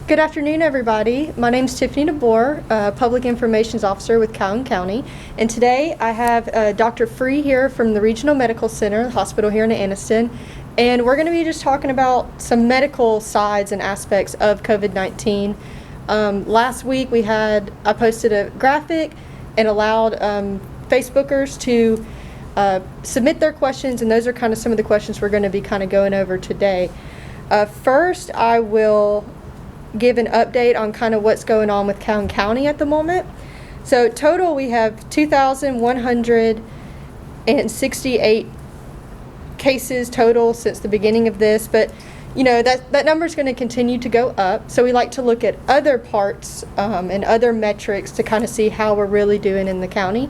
Good afternoon, everybody. My name is Tiffany DeBoer, Public Information Officer with Calhoun County. And today I have Dr. Free here from the Regional Medical Center, the hospital here in Anniston. And we're going to be just talking about some medical sides and aspects of COVID-19. Last week I posted a graphic and allowed Facebookers to submit their questions, and those are kind of some of the questions we're going to be kind of going over today. First, I will give an update on kind of what's going on with Calhoun County at the moment. So total, we have 2,168 cases total since the beginning of this, but you know that number is going to continue to go up. So we like to look at other parts and other metrics to kind of see how we're really doing in the county.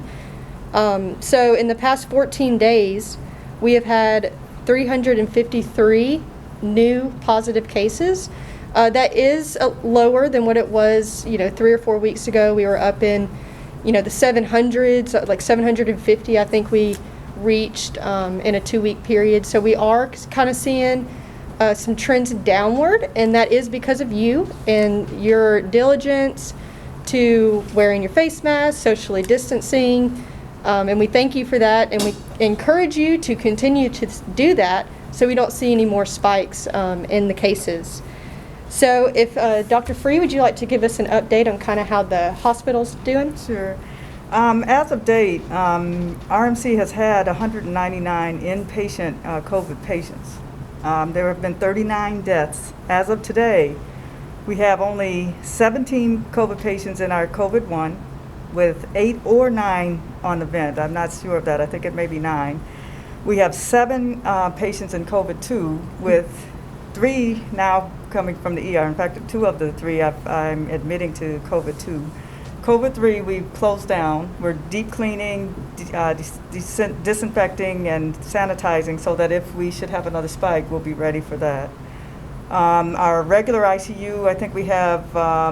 So in the past 14 days, we have had 353 new positive cases. That is lower than what it was, 3 or 4 weeks ago. We were up in, the 700s, like 750, I think we reached in a 2-week period. So we are kind of seeing some trends downward, and that is because of you and your diligence to wearing your face mask, socially distancing, and we thank you for that, and we encourage you to continue to do that so we don't see any more spikes in the cases. So if Dr. Free, would you like to give us an update on kind of how the hospital's doing? Sure. As of date, RMC has had 199 inpatient COVID patients. There have been 39 deaths. As of today, we have only 17 COVID patients in our COVID-1 with 8 or 9 on the vent. I'm not sure of that. I think it may be 9. We have 7 patients in COVID-2 with 3 now coming from the ER. In fact, 2 of the 3 I'm admitting to COVID-2. COVID-3 we've closed down. We're deep cleaning, disinfecting, and sanitizing so that if we should have another spike, we'll be ready for that. Our regular ICU, I think we have, I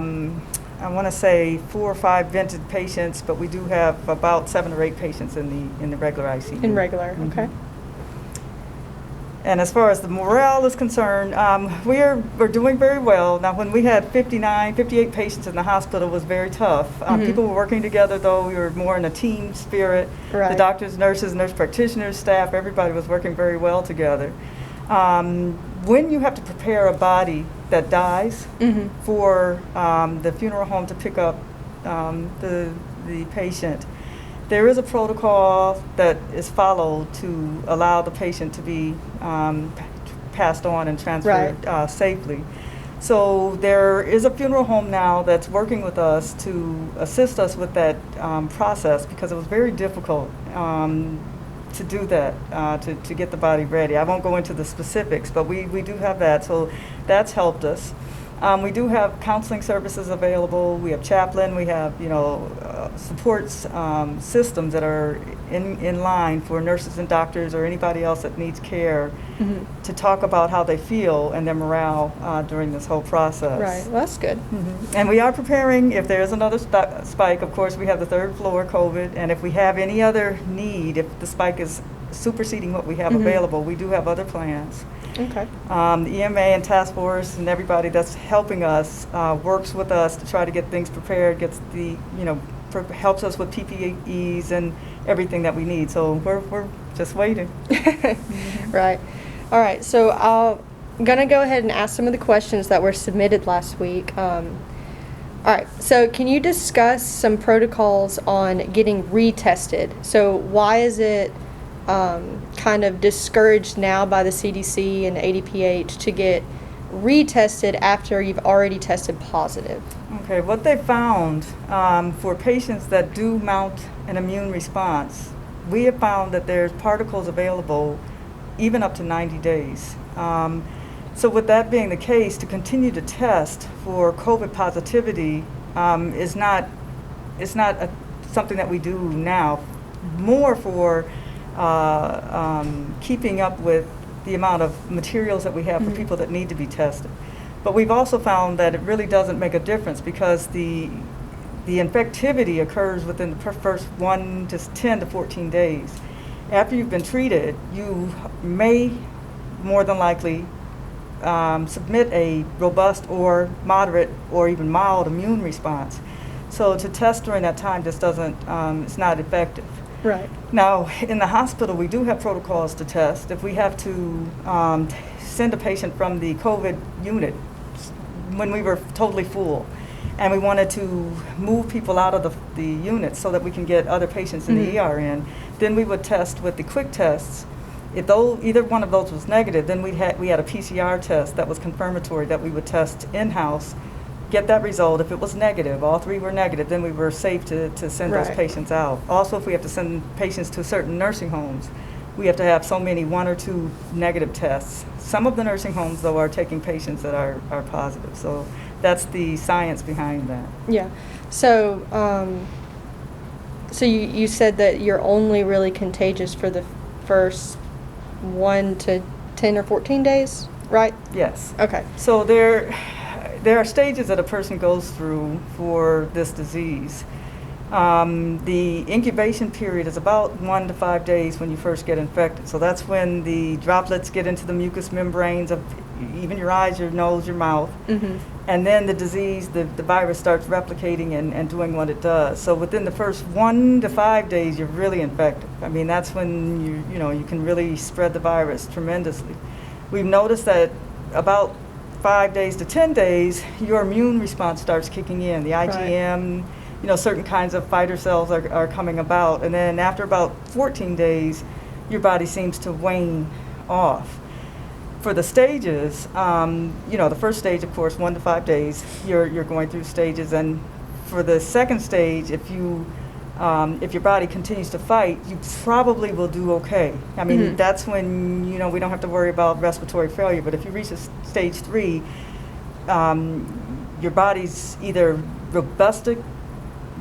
want to say 4 or 5 vented patients, but we do have about 7 or 8 patients in the regular ICU. In regular, Mm-hmm. Okay. And as far as the morale is concerned, we're doing very well. Now, when we had 58 patients in the hospital, it was very tough. People were working together, though. We were more in a team spirit. Right. The doctors, nurses, nurse practitioners, staff, everybody was working very well together. When you have to prepare a body that dies for the funeral home to pick up the patient, there is a protocol that is followed to allow the patient to be passed on and transferred safely. So there is a funeral home now that's working with us to assist us with that process, because it was very difficult to do that, to get the body ready. I won't go into the specifics, but we do have that, so that's helped us. We do have counseling services available. We have chaplain. We have, supports systems that are in line for nurses and doctors or anybody else that needs care to talk about how they feel and their morale during this whole process. Right. Well, that's good. And we are preparing if there is another spike. Of course, we have the 3rd floor COVID, and if we have any other need, if the spike is superseding what we have available, we do have other plans. Okay. The EMA and task force and everybody that's helping us works with us to try to get things prepared, gets the, helps us with PPEs and everything that we need. So we're just waiting. Right. All right. So I'm going to go ahead and ask some of the questions that were submitted last week. All right. So can you discuss some protocols on getting retested? So why is it kind of discouraged now by the CDC and ADPH to get retested after you've already tested positive? Okay, what they found for patients that do mount an immune response, we have found that there's particles available even up to 90 days. So with that being the case, to continue to test for COVID positivity is not something that we do now, more for keeping up with the amount of materials that we have for people that need to be tested. But we've also found that it really doesn't make a difference, because the infectivity occurs within the first 10 to 14 days. After you've been treated, you may more than likely submit a robust or moderate or even mild immune response. So to test during that time just doesn't, it's not effective. Right. Now, in the hospital, we do have protocols to test. If we have to send a patient from the COVID unit when we were totally full, and we wanted to move people out of the unit so that we can get other patients in the ER in, then we would test with the quick tests. If either one of those was negative, then we had a PCR test that was confirmatory that we would test in-house, get that result. If it was negative, all three were negative, then we were safe to send those patients out. Also, if we have to send patients to certain nursing homes, we have to have so many 1 or 2 negative tests. Some of the nursing homes, though, are taking patients that are positive. So that's the science behind that. Yeah. So, so you said that you're only really contagious for the first 1 to 10 or 14 days, right? Yes. Okay. So there are stages that a person goes through for this disease. The incubation period is about 1 to 5 days when you first get infected. So that's when the droplets get into the mucous membranes of even your eyes, your nose, your mouth. And then the disease, the virus starts replicating and doing what it does. So within the first 1 to 5 days, you're really infected. I mean, that's when you can really spread the virus tremendously. We've noticed that about 5 days to 10 days, your immune response starts kicking in. The IgM, certain kinds of fighter cells are coming about. And then after about 14 days, your body seems to wane off. For the stages, the first stage, of course, 1 to 5 days, you're going through stages. And for the second stage, if your body continues to fight, you probably will do okay. I mean, that's when, we don't have to worry about respiratory failure. But if you reach stage 3, your body's either robust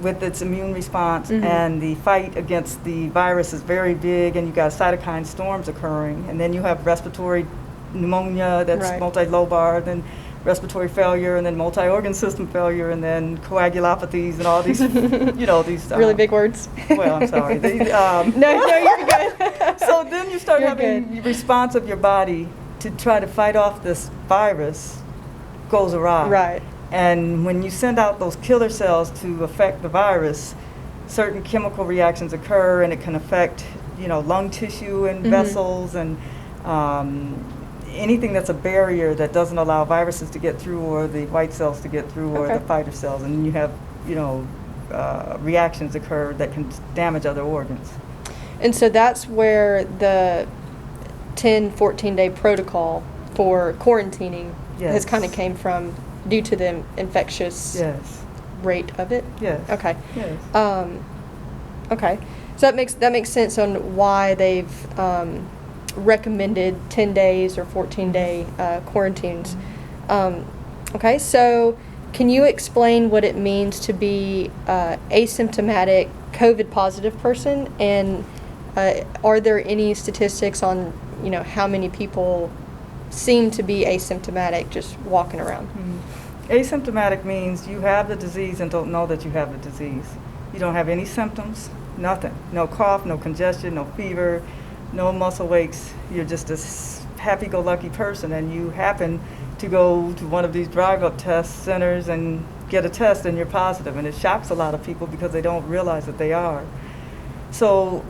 with its immune response and the fight against the virus is very big, and you got cytokine storms occurring. And then you have respiratory pneumonia that's multilobar, then respiratory failure, and then multi-organ system failure, and then coagulopathies, and all these, these really big words. Well, I'm sorry. No, you're good. So then you start having response of your body to try to fight off this virus goes awry. Right. And when you send out those killer cells to affect the virus, certain chemical reactions occur, and it can affect, lung tissue and vessels and anything that's a barrier that doesn't allow viruses to get through, or the white cells to get through, or the fighter cells, and you have, reactions occur that can damage other organs. And so that's where the 10, 14-day protocol for quarantining has kind of came from, due to the infectious rate of it? Yes. Okay. Yes. Okay. So that makes sense on why they've recommended 10 days or 14-day quarantines. Okay, so can you explain what it means to be asymptomatic COVID positive person, and are there any statistics on how many people seem to be asymptomatic just walking around? Asymptomatic means you have the disease and don't know that you have the disease. You don't have any symptoms, nothing. No cough, no congestion, no fever, no muscle aches. You're just a happy-go-lucky person, and you happen to go to one of these drive-up test centers and get a test, and you're positive. And it shocks a lot of people because they don't realize that they are. So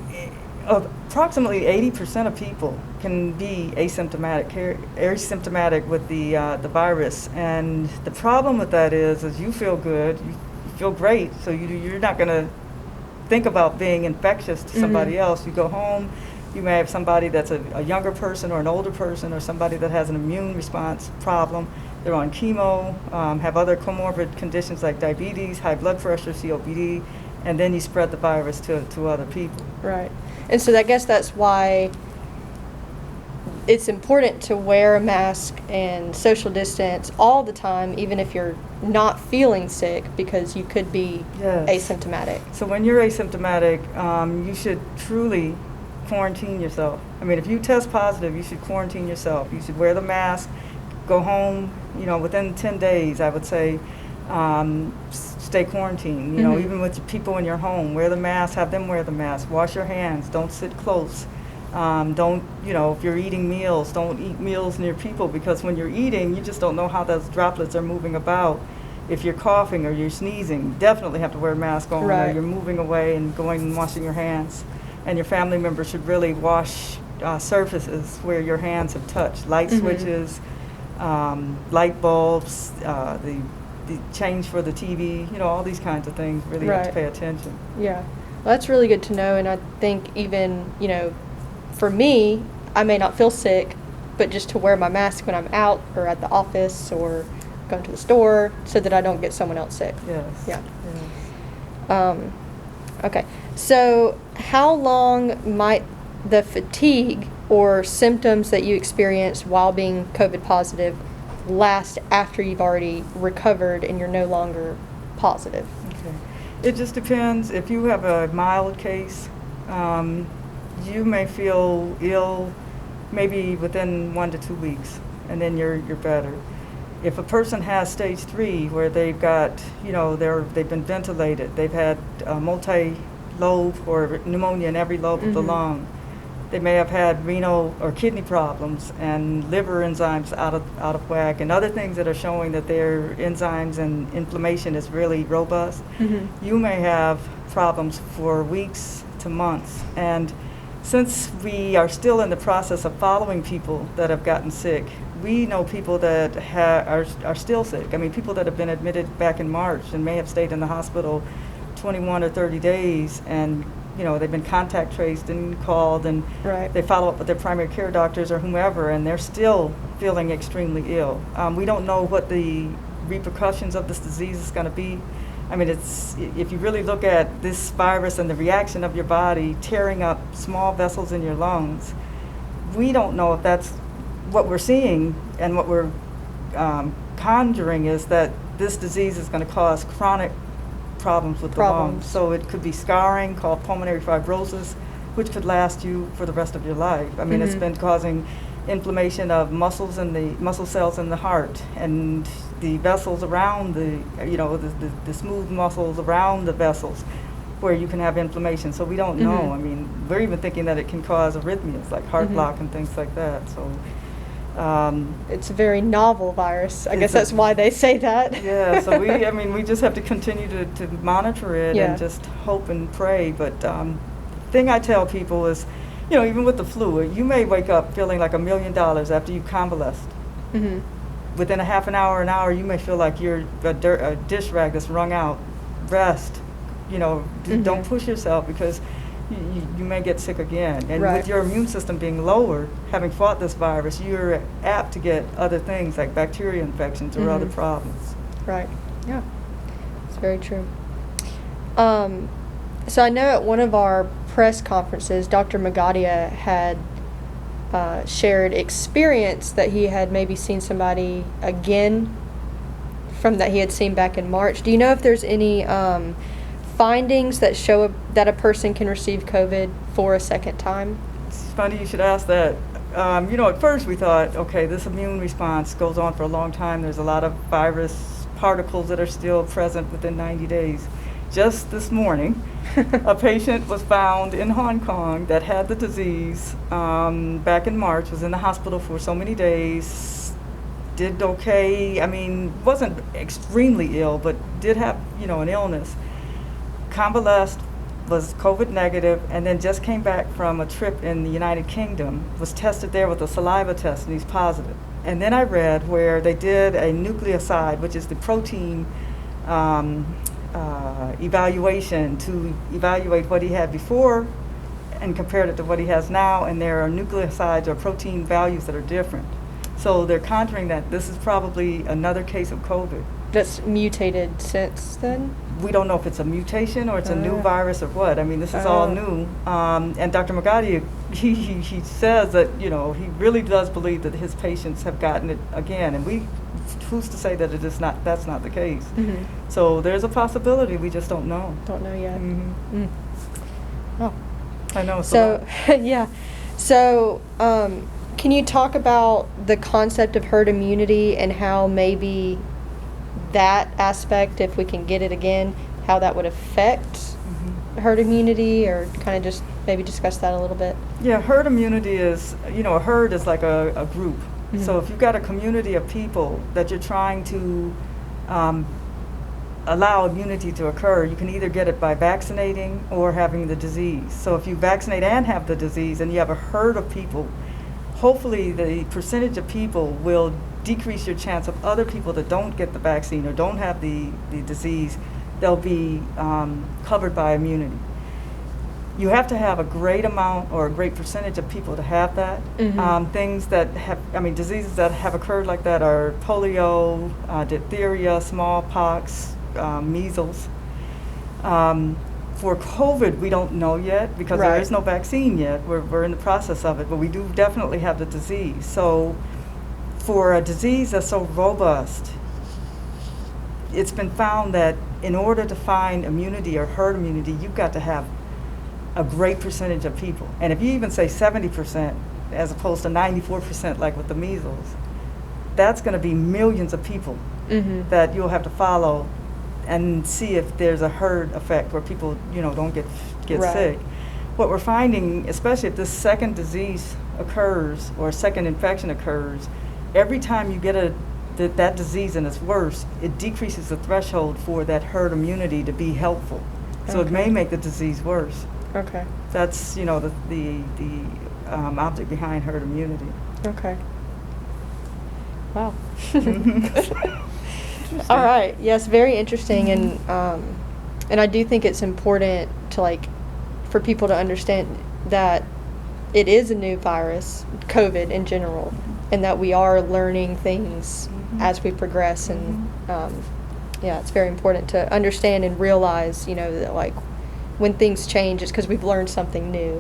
approximately 80% of people can be asymptomatic with the virus. And the problem with that is you feel good, you feel great, so you're not going to think about being infectious to somebody else. You go home, you may have somebody that's a younger person or an older person, or somebody that has an immune response problem. They're on chemo, have other comorbid conditions like diabetes, high blood pressure, COPD, and then you spread the virus to other people. Right. And so I guess that's why it's important to wear a mask and social distance all the time, even if you're not feeling sick, because you could be asymptomatic. So when you're asymptomatic, you should truly quarantine yourself. I mean, if you test positive, you should quarantine yourself. You should wear the mask, go home, within 10 days, I would say, stay quarantined. Even with people in your home, wear the mask, have them wear the mask, wash your hands, don't sit close. Don't, if you're eating meals, don't eat meals near people, because when you're eating, you just don't know how those droplets are moving about. If you're coughing or you're sneezing, definitely have to wear a mask on, Right. or you're moving away and going and washing your hands. And your family members should really wash surfaces where your hands have touched, light switches, light bulbs, the change for the TV, all these kinds of things. Really have to Right. pay attention. Yeah. Well, that's really good to know, and I think even, for me, I may not feel sick, but just to wear my mask when I'm out or at the office or going to the store so that I don't get someone else sick. Yes. Yeah. Yes. Okay. So how long might the fatigue or symptoms that you experienced while being COVID positive last after you've already recovered and you're no longer positive? Okay. It just depends. If you have a mild case, you may feel ill maybe within 1 to 2 weeks, and then you're better. If a person has stage 3, where they've got, they've been ventilated, they've had multi-lobe or pneumonia in every lobe of the lung, they may have had renal or kidney problems and liver enzymes out of whack, and other things that are showing that their enzymes and inflammation is really robust. You may have problems for weeks to months. And since we are still in the process of following people that have gotten sick, we know people that are still sick. I mean, people that have been admitted back in March and may have stayed in the hospital 21 or 30 days, and they've been contact traced and called, and Right. they follow up with their primary care doctors or whomever, and they're still feeling extremely ill. We don't know what the repercussions of this disease is going to be. I mean, if you really look at this virus and the reaction of your body tearing up small vessels in your lungs, we don't know if that's what we're seeing, and what we're conjuring is that this disease is going to cause chronic problems with the lungs. So it could be scarring called pulmonary fibrosis, which could last you for the rest of your life. I mean, it's been causing inflammation of muscle cells in the heart, and the vessels around the smooth muscles around the vessels, where you can have inflammation. So we don't know. I mean, we're even thinking that it can cause arrhythmias like heart block and things like that. So It's a very novel virus. I guess that's why they say that. yeah, so we just have to continue to monitor it Yeah. and just hope and pray. But thing I tell people is, even with the flu, you may wake up feeling like $1 million after you convalesced. Within a half an hour, you may feel like you're a dish rag that's wrung out. Rest. Don't push yourself, because you may get sick again. And Right. with your immune system being lower, having fought this virus, you're apt to get other things like bacteria infections or other problems. Right. Yeah. It's very true. So I know at one of our press conferences, Dr. Magadia had shared experience that he had maybe seen somebody again from that he had seen back in March. Do you know if there's any findings that show that a person can receive COVID for a second time? It's funny you should ask that. At first we thought, okay, this immune response goes on for a long time. There's a lot of virus particles that are still present within 90 days. Just this morning, a patient was found in Hong Kong that had the disease back in March, was in the hospital for so many days, did okay. I mean, wasn't extremely ill, but did have, an illness. Convalesced, was COVID negative, and then just came back from a trip in the United Kingdom, was tested there with a saliva test, and he's positive. And then I read where they did a nucleoside, which is the protein evaluation, to evaluate what he had before and compared it to what he has now, and there are nucleosides or protein values that are different. So they're conjuring that this is probably another case of COVID. That's mutated since then? We don't know if it's a mutation or it's a new virus or what. I mean, this is all new. And Dr. Magadia, he says that, he really does believe that his patients have gotten it again. And who's to say that that's not the case? So there's a possibility, we just don't know. Don't know yet. Oh. I know. So, yeah. So, can you talk about the concept of herd immunity and how maybe that aspect, if we can get it again, how that would affect herd immunity, or kind of just maybe discuss that a little bit? Yeah, herd immunity is, a herd is like a group. So if you've got a community of people that you're trying to allow immunity to occur, you can either get it by vaccinating or having the disease. So if you vaccinate and have the disease and you have a herd of people, hopefully the percentage of people will decrease your chance of other people that don't get the vaccine or don't have the disease. They'll be covered by immunity. You have to have a great amount or a great percentage of people to have that. Things that have, diseases that have occurred like that are polio, diphtheria, smallpox, measles. For COVID, we don't know yet because there is no vaccine yet. We're in the process of it, but we do definitely have the disease. So for a disease that's so robust, it's been found that in order to find immunity or herd immunity, you've got to have a great percentage of people. And if you even say 70% as opposed to 94% like with the measles, that's going to be millions of people that you'll have to follow and see if there's a herd effect where people, don't get sick. What we're finding, especially if this second disease occurs or a second infection occurs, every time you get that disease and it's worse, it decreases the threshold for that herd immunity to be helpful. So it may make the disease worse. Okay. That's, the object behind herd immunity. Okay. Wow. All right. Yes, very interesting, and I do think it's important to for people to understand that it is a new virus, COVID in general, and that we are learning things as we progress, and it's very important to understand and realize, that when things change, it's because we've learned something new.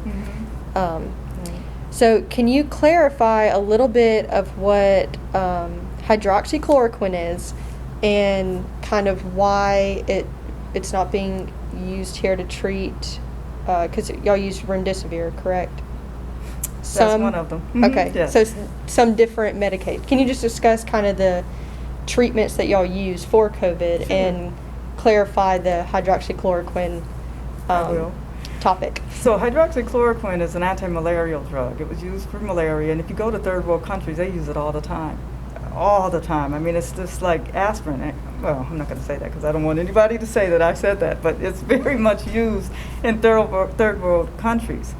So can you clarify a little bit of what hydroxychloroquine is and kind of why it's not being used here to treat, because y'all use remdesivir, correct? That's one of them. Okay, yes. So some different medications. Can you just discuss kind of the treatments that y'all use for COVID and clarify the hydroxychloroquine topic? So hydroxychloroquine is an anti-malarial drug. It was used for malaria, and if you go to third world countries, they use it all the time. All the time. It's just like aspirin. Well, I'm not going to say that because I don't want anybody to say that I said that, but it's very much used in third world countries.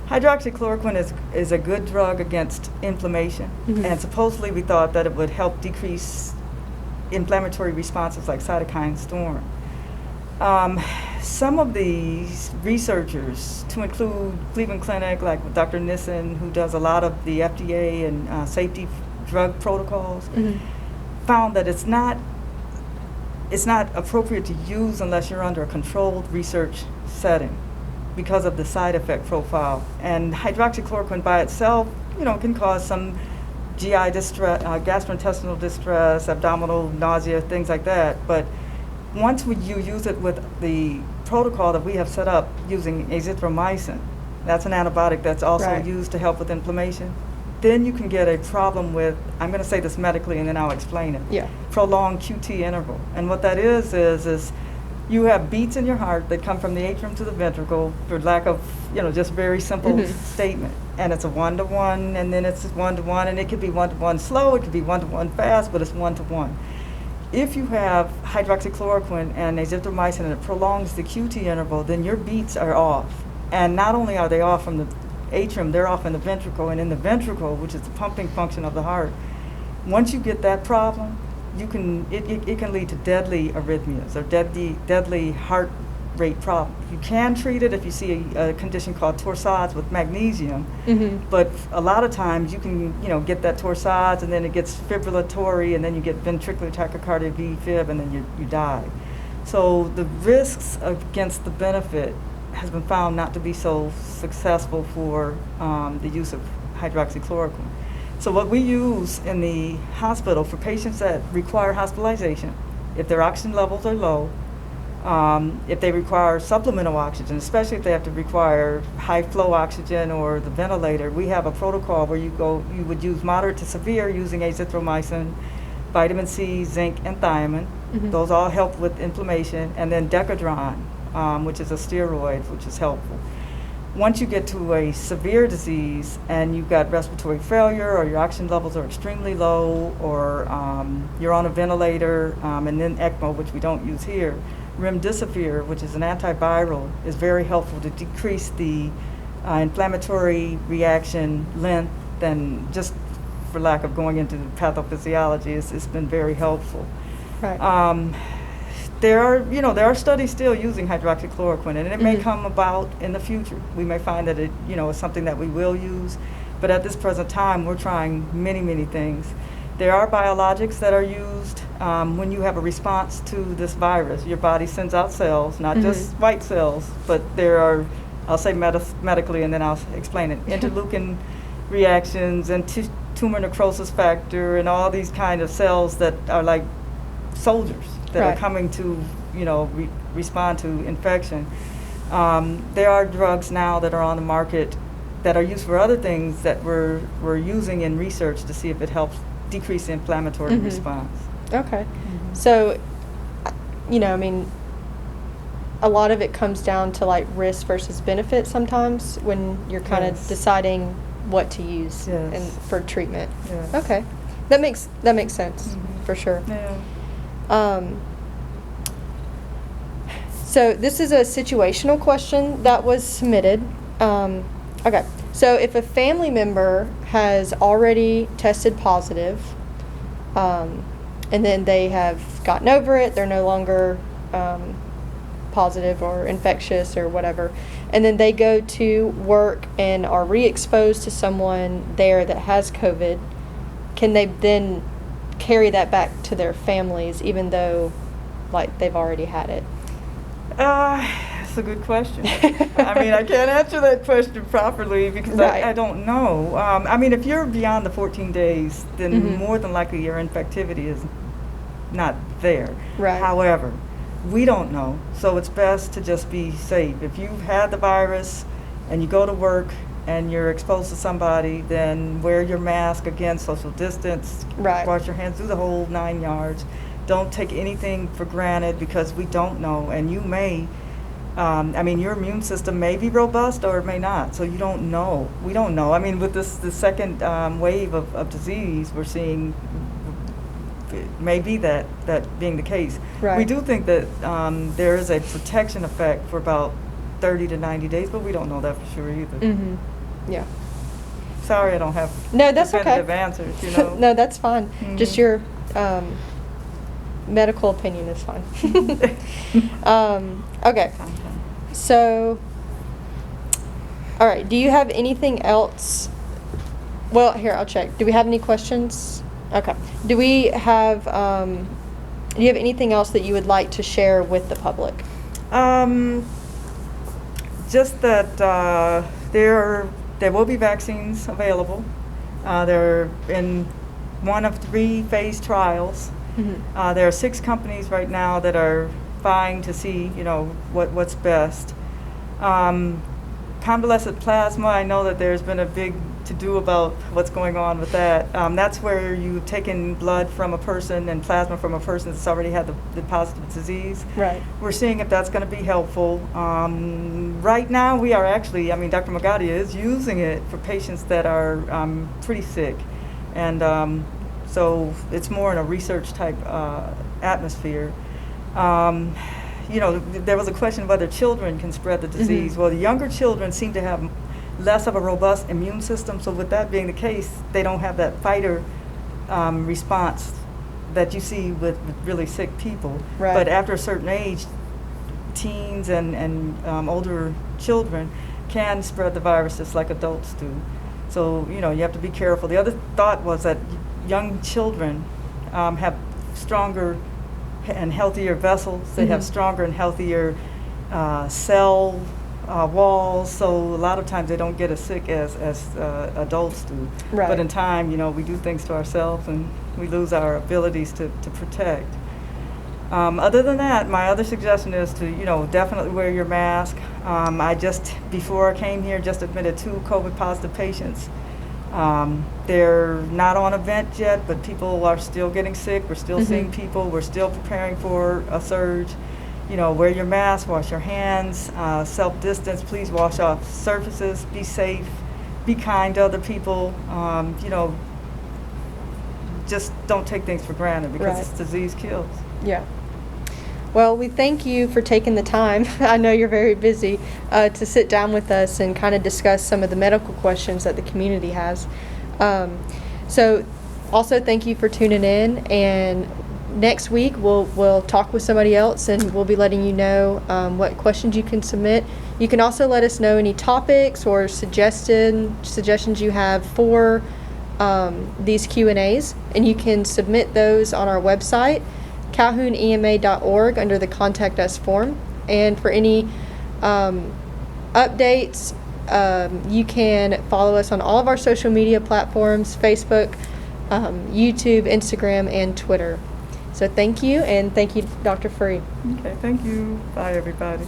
Hydroxychloroquine is a good drug against inflammation, and supposedly we thought that it would help decrease inflammatory responses like cytokine storm. Some of these researchers, to include Cleveland Clinic, like with Dr. Nissen, who does a lot of the FDA and safety drug protocols, found that it's not appropriate to use unless you're under a controlled research setting because of the side effect profile. And hydroxychloroquine by itself, can cause some GI distress, gastrointestinal distress, abdominal nausea, things like that. But once you use it with the protocol that we have set up using azithromycin, that's an antibiotic that's also used to help with inflammation, then you can get a problem with, I'm going to say this medically and then I'll explain it, prolonged QT interval. And what that is you have beats in your heart that come from the atrium to the ventricle, for lack of, just very simple statement. And it's a 1-to-1, and then it's 1-to-1, and it could be 1-to-1 slow, it could be 1-to-1 fast, but it's 1-to-1. If you have hydroxychloroquine and azithromycin and it prolongs the QT interval, then your beats are off. And not only are they off from the atrium, they're off in the ventricle, and in the ventricle, which is the pumping function of the heart, once you get that problem, it can lead to deadly arrhythmias or deadly heart rate problems. You can treat it if you see a condition called torsades with magnesium, but a lot of times you can get that torsades and then it gets fibrillatory and then you get ventricular tachycardia, VFib, and then you die. So the risks against the benefit has been found not to be so successful for the use of hydroxychloroquine. So what we use in the hospital for patients that require hospitalization, if their oxygen levels are low, if they require supplemental oxygen, especially if they have to require high flow oxygen or the ventilator, we have a protocol where you would use moderate to severe using azithromycin, vitamin C, zinc, and thiamine. Those all help with inflammation, and then Decadron which is a steroid, which is helpful. Once you get to a severe disease and you've got respiratory failure, or your oxygen levels are extremely low, or you're on a ventilator, and then ECMO, which we don't use here, remdesivir, which is an antiviral, is very helpful to decrease the inflammatory reaction length, and just for lack of going into the pathophysiology, it's been very helpful. Right. There are studies still using hydroxychloroquine, and it may come about in the future. We may find that it, is something that we will use, but at this present time, we're trying many, many things. There are biologics that are used when you have a response to this virus. Your body sends out cells, not just white cells, but there are, I'll say medically, and then I'll explain it, interleukin reactions and tumor necrosis factor and all these kind of cells that are like soldiers that are coming to, respond to infection. There are drugs now that are on the market that are used for other things that we're using in research to see if it helps decrease the inflammatory response. Okay. So, a lot of it comes down to like risk versus benefit sometimes when you're kind of deciding what to use and for treatment. Yes. Okay. That makes sense for sure. Yeah. So this is a situational question that was submitted. Okay, so if a family member has already tested positive, and then they have gotten over it, they're no longer positive or infectious or whatever, and then they go to work and are re-exposed to someone there that has COVID, can they then carry that back to their families even though like they've already had it? That's a good question. I can't answer that question properly because I don't know. If you're beyond the 14 days, then more than likely your infectivity is not there. Right. However, we don't know, so it's best to just be safe. If you've had the virus and you go to work and you're exposed to somebody, then wear your mask, again, social distance, wash your hands, do the whole 9 yards. Don't take anything for granted because we don't know, and you may, your immune system may be robust or it may not, so you don't know. We don't know. With the second wave of disease we're seeing, it may be that being the case. Right. We do think that there is a protection effect for about 30 to 90 days, but we don't know that for sure either. Yeah. Sorry, I don't have definitive answers, No, that's fine. Just your medical opinion is fine. Okay. So, all right. Do you have anything else? Well, here, I'll check. Do we have any questions? Okay. Do we have, do you have anything else that you would like to share with the public? Just that there will be vaccines available. They're in one of 3 phase trials. There are 6 companies right now that are vying to see, what's best. Convalescent plasma, I know that there's been a big to-do about what's going on with that. That's where you've taken blood from a person and plasma from a person that's already had the positive disease. Right. We're seeing if that's going to be helpful. Right now, we are actually, Dr. Magadia is using it for patients that are pretty sick. And so it's more in a research type atmosphere. There was a question whether children can spread the disease. Well, the younger children seem to have less of a robust immune system, so with that being the case, they don't have that fighter response that you see with really sick people. Right. But after a certain age, teens and older children can spread the virus just like adults do. So, you have to be careful. The other thought was that young children have stronger and healthier vessels. They have stronger and healthier cell walls, so a lot of times they don't get as sick as adults do. Right. But in time, we do things to ourselves and we lose our abilities to protect. Other than that, my other suggestion is to, definitely wear your mask. Before I came here, just admitted 2 COVID positive patients. They're not on a vent yet, but people are still getting sick. We're still seeing people. We're still preparing for a surge. wear your mask, wash your hands, self-distance, please wash off surfaces, be safe, be kind to other people, just don't take things for granted because Right. this disease kills. Yeah. Well, we thank you for taking the time. I know you're very busy to sit down with us and kind of discuss some of the medical questions that the community has. So also thank you for tuning in, and next week we'll talk with somebody else and we'll be letting you know what questions you can submit. You can also let us know any topics or suggestions you have for these Q&As, and you can submit those on our website, calhounema.org, under the Contact Us form. And for any updates, you can follow us on all of our social media platforms: Facebook, YouTube, Instagram, and Twitter. So thank you, and thank you, Dr. Free. Okay, thank you. Bye, everybody.